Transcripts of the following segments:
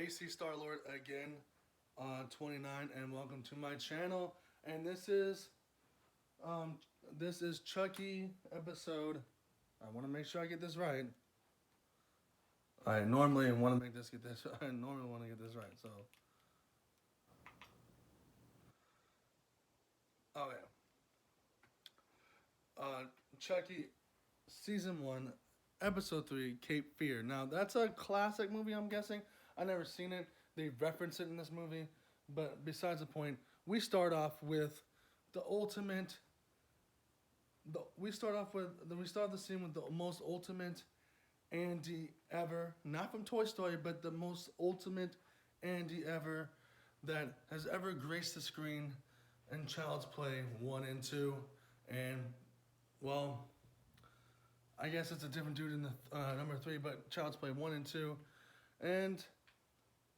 AC Starlord again, 29, and welcome to my channel. And um, this is Chucky episode. I want to make sure I get this right. I normally want to make this get this. I normally want to get this right. So, okay, uh, Chucky, season one, episode three, Cape Fear. Now that's a classic movie. I'm guessing. I never seen it. They reference it in this movie, but besides the point, we start off with the ultimate we start the scene with the most ultimate Andy ever, not from Toy Story, but the most ultimate Andy ever that has ever graced the screen in Child's Play 1 and 2. And, well, I guess it's a different dude in the number 3, but Child's Play 1 and 2. And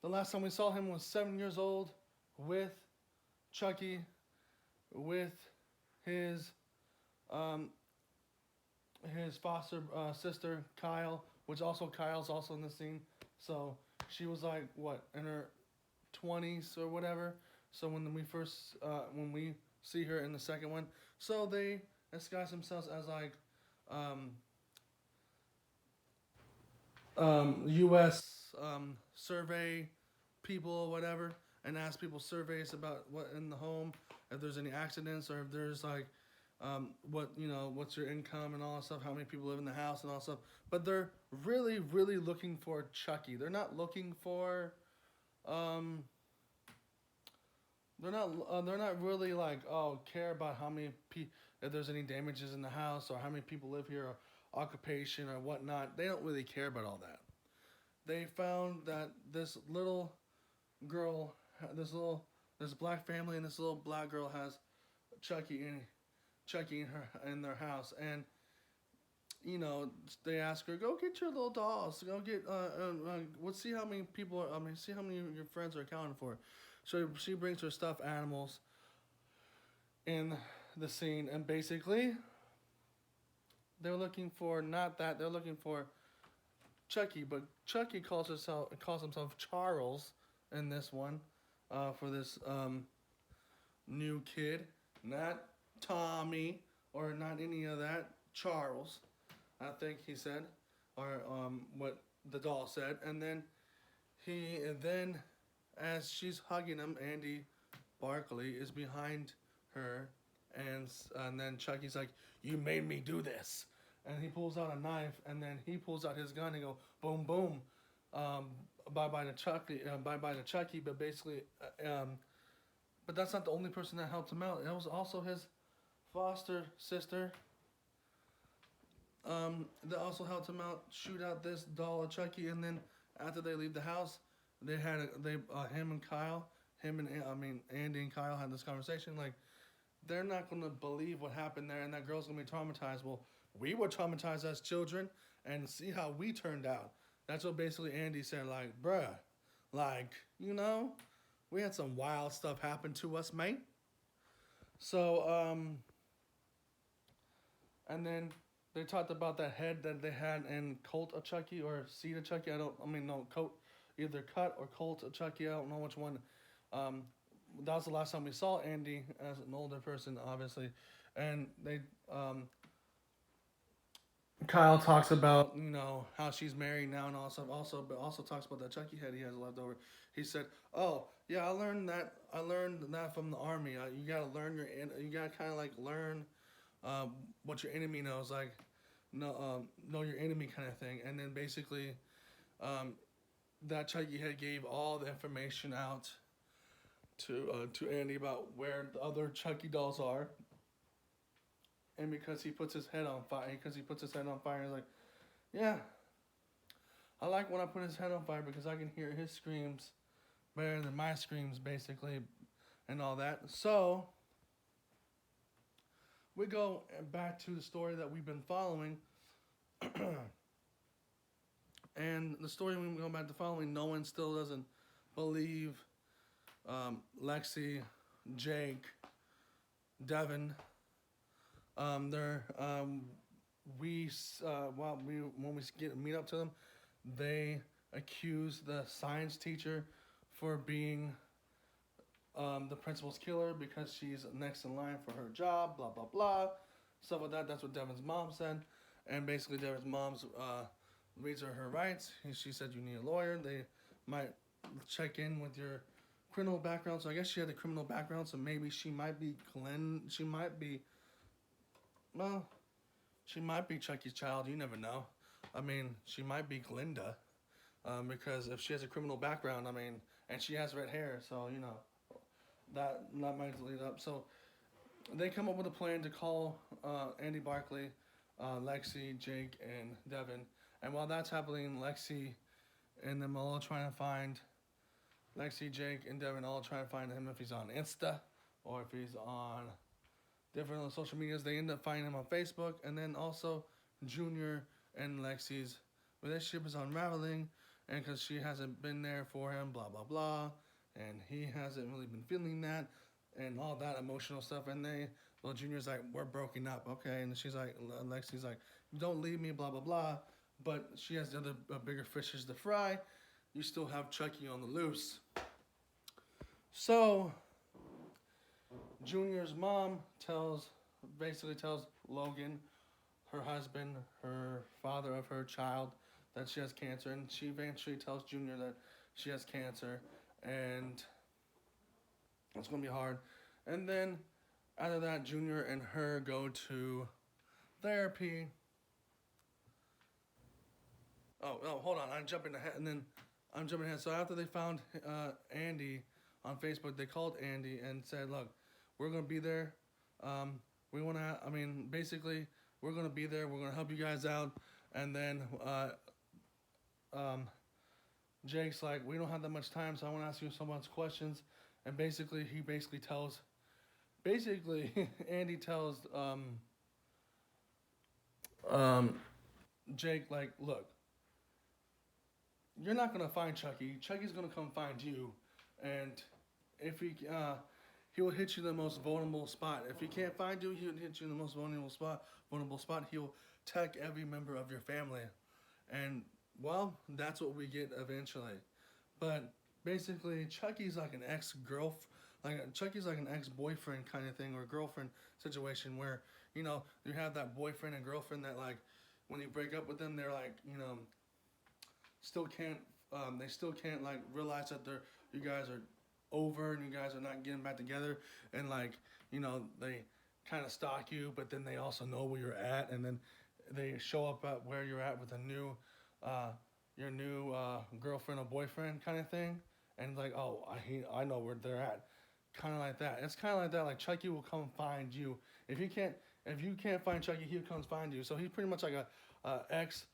the last time we saw him was 7 years old with Chucky, with his um, his foster sister Kyle, which also Kyle's also in the scene. So she was like what in her 20s or whatever. So when we see her in the second one, so they disguise themselves as like um, U.S. Survey people or whatever, and ask people surveys about what in the home, if there's any accidents or if there's like what what's your income and all that stuff, how many people live in the house and all that stuff. But they're really, really looking for Chucky. They're not looking for um, they're not really like care about how many if there's any damages in the house or how many people live here or occupation or whatnot. They don't really care about all that. They found that this little girl, this black family and this little black girl has Chucky in Chucky in their house, and they ask her, go get your little dolls, go get let's see how many people are, see how many of your friends are accounted for. So she brings her stuffed animals in the scene, and basically they're looking for not that they're looking for Chucky, but Chucky calls himself Charles in this one, for this new kid, not Tommy or not any of that. Charles, I think he said, or what the doll said, and then as she's hugging him, Andy Barkley is behind her, and then Chucky's like, "You made me do this," and he pulls out a knife, and then he pulls out his gun and go boom boom, um, bye bye to Chucky, but basically, but that's not the only person that helped him out. It was also his foster sister. That also helped him out shoot out this doll of Chucky, and then after they leave the house, him and Kyle, Andy and Kyle had this conversation like they're not gonna believe what happened there, and that girl's gonna be traumatized. Well, we were traumatized as children, and see how we turned out. That's what basically Andy said, like, bruh, like we had some wild stuff happen to us, mate. So and then they talked about that head that they had in Cult of Chucky or Seed of Chucky. No, Coat, either Cut or Cult of Chucky. I don't know which one. Um, that was the last time we saw Andy as an older person, obviously. And Kyle talks about how she's married now and all stuff. But also talks about that Chucky head he has left over. He said, "Oh yeah, I learned that. I learned that from the army. You gotta learn you gotta kind of like learn what your enemy knows, like know your enemy kind of thing." And then basically, that Chucky head gave all the information out to Andy about where the other Chucky dolls are. And because he puts his head on fire, he's like, "Yeah, I like when I put his head on fire because I can hear his screams better than my screams, basically, and all that." So we go back to the story that we've been following. And the story we go back to following, no one still doesn't believe Lexi, Jake, Devin. They're we while we when we meet up to them, they accuse the science teacher for being the principal's killer because she's next in line for her job, blah, blah, blah. Stuff like that. That's what Devin's mom said. And basically, Devin's mom's reads her rights. She said, you need a lawyer. They might check in with your criminal background. So I guess she had a criminal background. So maybe she might be well, she might be Chucky's child. You never know. I mean, she might be Glinda. Because if she has a criminal background, I mean, and she has red hair, so, you know, that might lead up. So they come up with a plan to call Andy Barkley, Lexi, Jake, and Devin. And while that's happening, Lexi and them all trying to find Lexi, Jake, and Devin all trying to find him if he's on Insta or if he's on different social medias. They end up finding him on Facebook, and then also Junior and Lexi's relationship is unraveling, and because she hasn't been there for him, blah blah blah, and he hasn't really been feeling that, and all that emotional stuff. And Junior's like, we're broken up, okay, and she's like, Lexi's like, don't leave me, blah blah blah, but she has the other bigger fishes to fry. You still have Chucky on the loose. So Junior's mom basically tells Logan, her husband, her father of her child, that she has cancer, and she eventually tells Junior that she has cancer, and it's going to be hard. And then after that, Junior and her go to therapy. Oh, hold on, I'm jumping ahead. So after they found Andy on Facebook, they called Andy and said, look, we're going to be there. Basically, we're going to be there. We're going to help you guys out. And then Jake's like, we don't have that much time, so I want to ask you so much questions. And basically, Andy tells Jake, like, look, you're not going to find Chucky. Chucky's going to come find you. And if he will hit you in the most vulnerable spot. If he can't find you, he'll hit you in the most vulnerable spot. He'll attack every member of your family. And, well, that's what we get eventually. But basically, Chucky's like an Chucky's like an ex-boyfriend kind of thing, or girlfriend situation where, you know, you have that boyfriend and girlfriend that, like, when you break up with them, they're like, you know, they still can't like realize that you guys are over and you guys are not getting back together, and like, you know, they kind of stalk you, but then they also know where you're at, and then they show up at where you're at with your new girlfriend or boyfriend kind of thing, and like, oh, I know where they're at, kind of like that. It's kind of like that. Like, Chucky will come find you if you can't find Chucky, he comes find you. So he's pretty much like a ex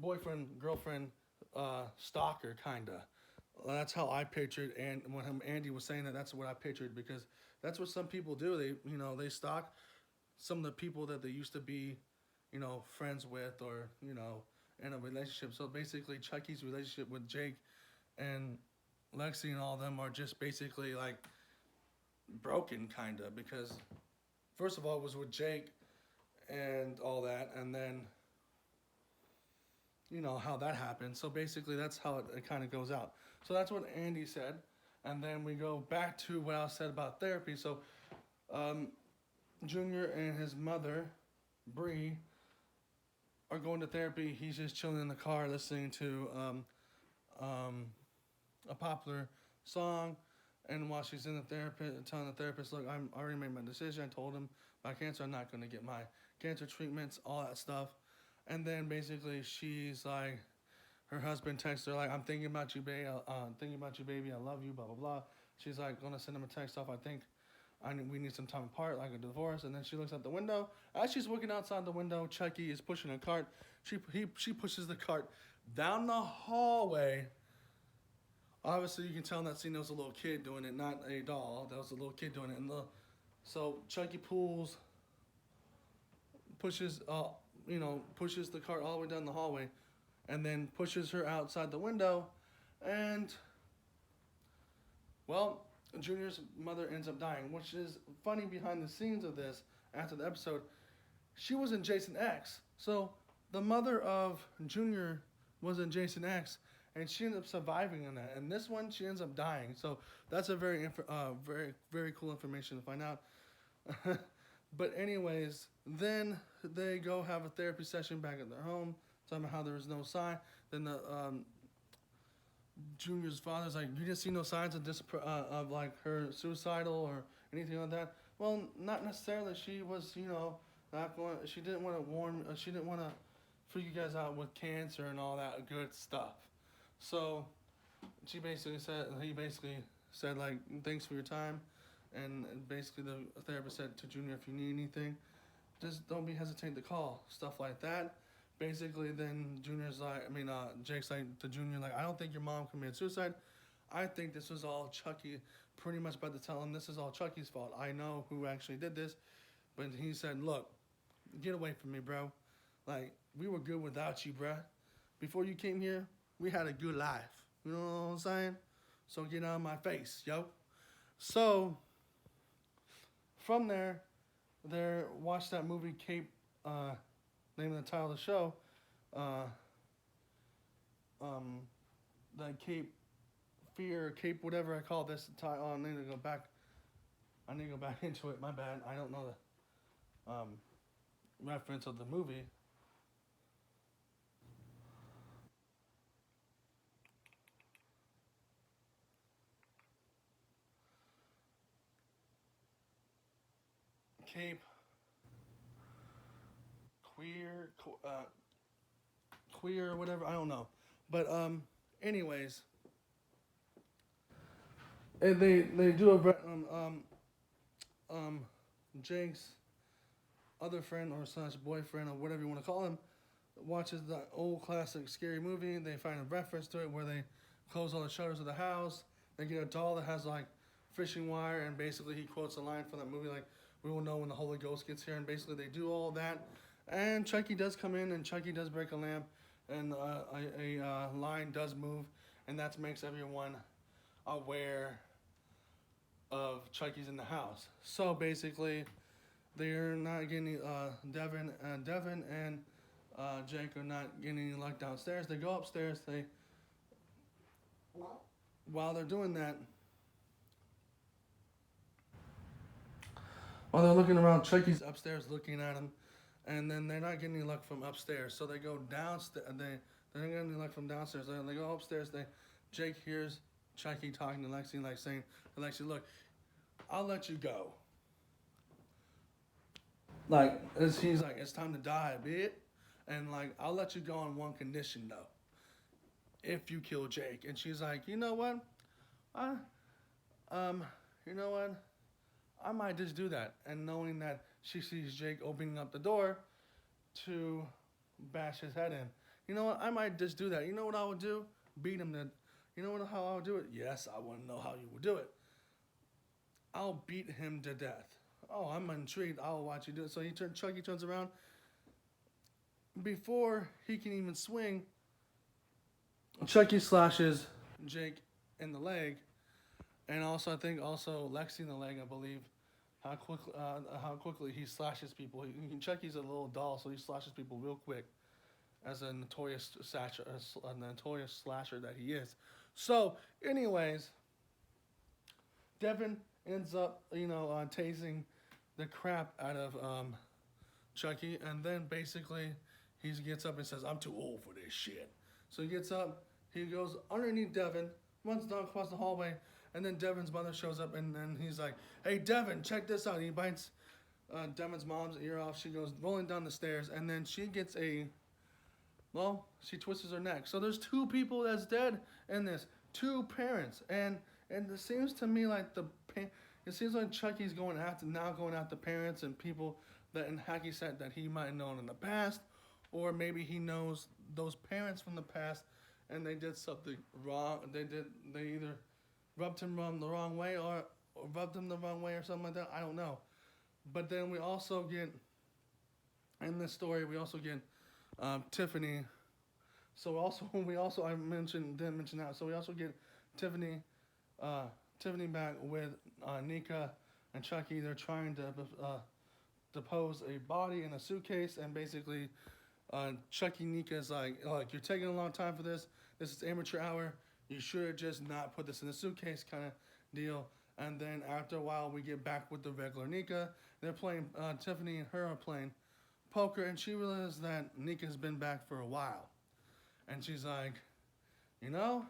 boyfriend girlfriend stalker kinda. That's how I pictured, and when Andy was saying that, that's what I pictured, because that's what some people do. They stalk some of the people that they used to be, you know, friends with, or, you know, in a relationship. So basically, Chucky's relationship with Jake and Lexi and all of them are just basically like broken kinda, because first of all, it was with Jake and all that, and then, you know, how that happened. So basically, that's how it kind of goes out. So that's what Andy said. And then we go back to what I said about therapy. So Junior and his mother, Bree, are going to therapy. He's just chilling in the car listening to a popular song. And while she's in the therapist, telling the therapist, look, I already made my decision. I told him about cancer. I'm not going to get my cancer treatments, all that stuff. And then basically she's like, her husband texts her like, I'm thinking about you, baby. I love you, blah, blah, blah. She's like, going to send him a text off. We need some time apart, like a divorce. And then she looks out the window. As she's looking outside the window, Chucky is pushing a cart. She pushes the cart down the hallway. Obviously, you can tell in that scene there was a little kid doing it, not a doll. There was a little kid doing it. So Chucky pushes the cart all the way down the hallway, and then pushes her outside the window, and, well, Junior's mother ends up dying, which is funny behind the scenes of this. After the episode, she was in Jason X. So the mother of Junior was in Jason X, and she ends up surviving in that. And this one, she ends up dying. So that's a very cool information to find out. But anyways, then they go have a therapy session back at their home, talking about how there was no sign. Then the Junior's father's like, you didn't see no signs of like her suicidal or anything like that. Well, not necessarily. She was, not going. She didn't want to warn. She didn't want to freak you guys out with cancer and all that good stuff. So he basically said like, thanks for your time, and basically the therapist said to Junior, if you need anything, just don't be hesitant to call, stuff like that. Basically, then Jake's like to Junior, like, I don't think your mom committed suicide. I think this was all Chucky, pretty much about to tell him this is all Chucky's fault. I know who actually did this. But he said, look, get away from me, bro. Like, we were good without you, bro. Before you came here, we had a good life. You know what I'm saying? So get out of my face, yo. So, from there, watch that movie, Cape, name of the title of the show, the Cape Fear, Cape whatever I call this title. I need to go back into it. My bad. I don't know the reference of the movie. Cape queer or whatever, I don't know, but anyways, they do Jake's other friend or slash boyfriend or whatever you want to call him watches the old classic scary movie. They find a reference to it where they close all the shutters of the house. They get a doll that has like fishing wire, and basically he quotes a line from that movie like, we will know when the Holy Ghost gets here. And basically they do all that, and Chucky does come in, and Chucky does break a lamp, and a line does move, and that makes everyone aware of Chucky's in the house. So basically, they're not getting Devin and Jake are not getting any luck downstairs. They go upstairs. While they're doing that, while they're looking around, Chucky's upstairs looking at him, and then they're not getting any luck from upstairs. So they go downstairs. They're not getting any luck from downstairs. They go upstairs. Jake hears Chucky talking to Lexi, like saying to Lexi, look, I'll let you go. Like, he's like, it's time to die, bitch. And like, I'll let you go on one condition though. If you kill Jake. And she's like, you know what? You know what? I might just do that. And knowing that she sees Jake opening up the door to bash his head in. You know what? I might just do that. You know what I would do? Beat him to... You know how I would do it? Yes, I want to know how you would do it. I'll beat him to death. Oh, I'm intrigued. I'll watch you do it. So Chucky turns around. Before he can even swing, Chucky slashes Jake in the leg. And also, I think Lexi in the leg, I believe. How quickly he slashes people. Chucky's a little doll, so he slashes people real quick. As a notorious slasher that he is. So, anyways, Devin ends up, tasing the crap out of Chucky, and then basically he gets up and says, I'm too old for this shit. So he gets up, he goes underneath Devin, runs down across the hallway, and then Devin's mother shows up, and then he's like, hey, Devin, check this out. He bites Devin's mom's ear off. She goes rolling down the stairs, and then she gets she twists her neck. So there's two people that's dead in this. Two parents. And it seems to me like it seems like Chucky's going after parents and people that in Hacky said that he might have known in the past, or maybe he knows those parents from the past and they did something wrong. They either rubbed him the wrong way or rubbed him the wrong way or something like that. I don't know. But then we also get in this story Tiffany. So I didn't mention that. So we also get Tiffany back with Nika and Chucky. They're trying to depose a body in a suitcase, and basically Chucky Nika's like, you're taking a long time for this. this is amateur hour. You should have just not put this in the suitcase kind of deal. And then after a while, we get back with the regular Nika. They're playing, Tiffany and her are playing poker, and she realizes that Nika's been back for a while. And she's like, you know,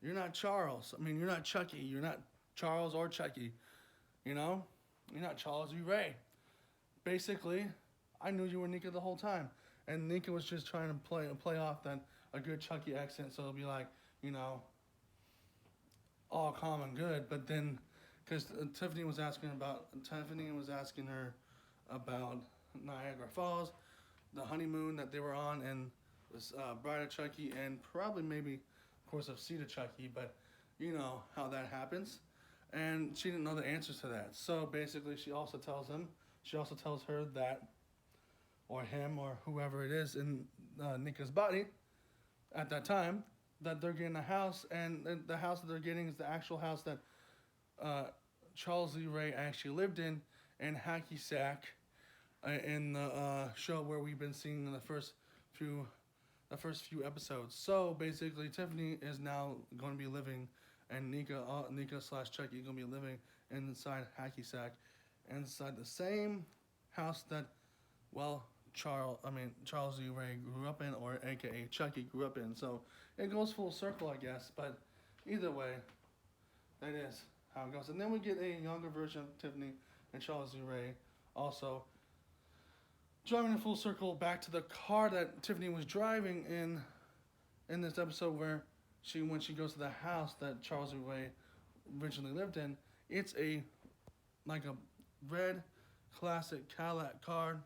you're not Charles. I mean, you're not Chucky. You're not Charles or Chucky. You know, you're not Charles E. Ray. Basically, I knew you were Nika the whole time. And Nika was just trying to play off that a good Chucky accent, so it'll be like, you know, all calm and good. But then, because Tiffany was asking her about Niagara Falls, the honeymoon that they were on, and this Bride of Chucky, and probably maybe, of course, of Seed of Chucky, but you know how that happens. And she didn't know the answers to that. So basically, she also tells her that, or him, or whoever it is in Nika's body at that time, that they're getting a house, and the house that they're getting is the actual house that Charles Lee Ray actually lived in Hacky Sack, in the show where we've been seeing in the first few episodes. So basically, Tiffany is now going to be living, and Nika slash Chucky going to be living inside Hacky Sack, inside the same house that, well, Charles E. Ray grew up in, or AKA Chucky grew up in. So it goes full circle, I guess. But either way, that is how it goes. And then we get a younger version of Tiffany and Charles E. Ray also driving in full circle back to the car that Tiffany was driving in this episode, where when she goes to the house that Charles E. Ray originally lived in. It's like a red classic Cadillac car.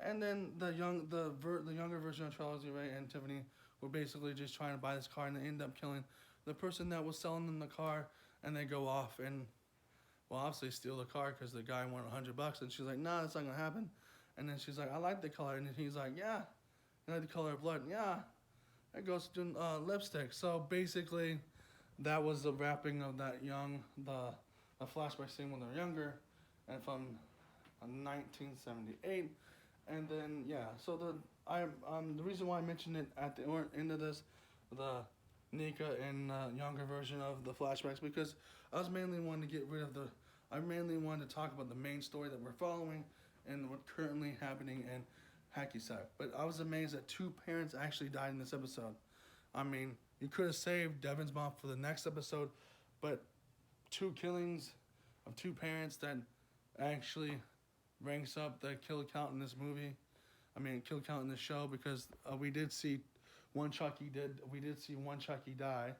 And then the younger version of Charles E. Ray and Tiffany were basically just trying to buy this car, and they end up killing the person that was selling them the car, and they go off and, well, obviously steal the car because the guy wanted $100, and she's like, nah, that's not gonna happen. And then she's like, I like the color, and he's like, yeah, you like the color of blood? Yeah, it goes to lipstick. So basically, that was the wrapping of that the flashback scene when they're younger, and from 1978. And then, yeah, so the reason why I mentioned it at the end of this, the Nika and younger version of the flashbacks, because I mainly wanted to talk about the main story that we're following and what's currently happening in Hacky Sack. But I was amazed that 2 parents actually died in this episode. I mean, you could have saved Devin's mom for the next episode, but 2 killings of 2 parents that actually ranks up the kill count in this movie. I mean, kill count in this show, because we did see one Chucky die,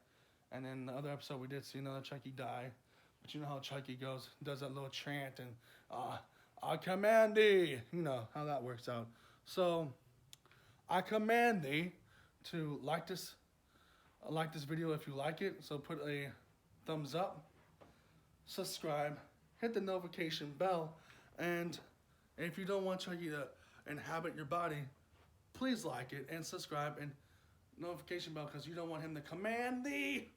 and then the other episode we did see another Chucky die. But you know how Chucky does that little chant, and I command thee. You know how that works out. So I command thee to like this video if you like it. So put a thumbs up, subscribe, hit the notification bell, and if you don't want Chucky to inhabit your body, please like it and subscribe and notification bell, because you don't want him to command thee,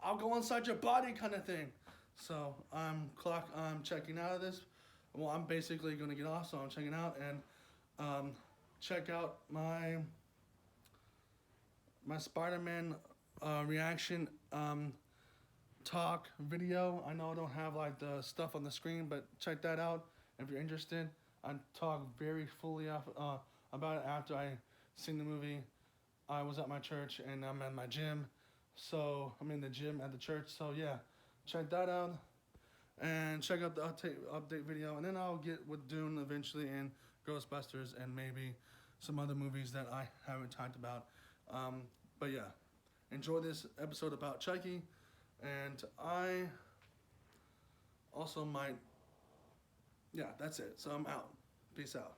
I'll go inside your body kind of thing. So I'm checking out of this. Well, I'm basically going to get off, so I'm checking out, and check out my Spider-Man reaction talk video. I know I don't have like the stuff on the screen, but check that out if you're interested. I talk very fully about it after I seen the movie. I was at my church, and I'm at my gym. So I'm in the gym at the church. So yeah, check that out, and check out the update video. And then I'll get with Dune eventually, and Ghostbusters, and maybe some other movies that I haven't talked about. But yeah, enjoy this episode about Chucky, and I also might. Yeah, that's it. So I'm out. Peace out.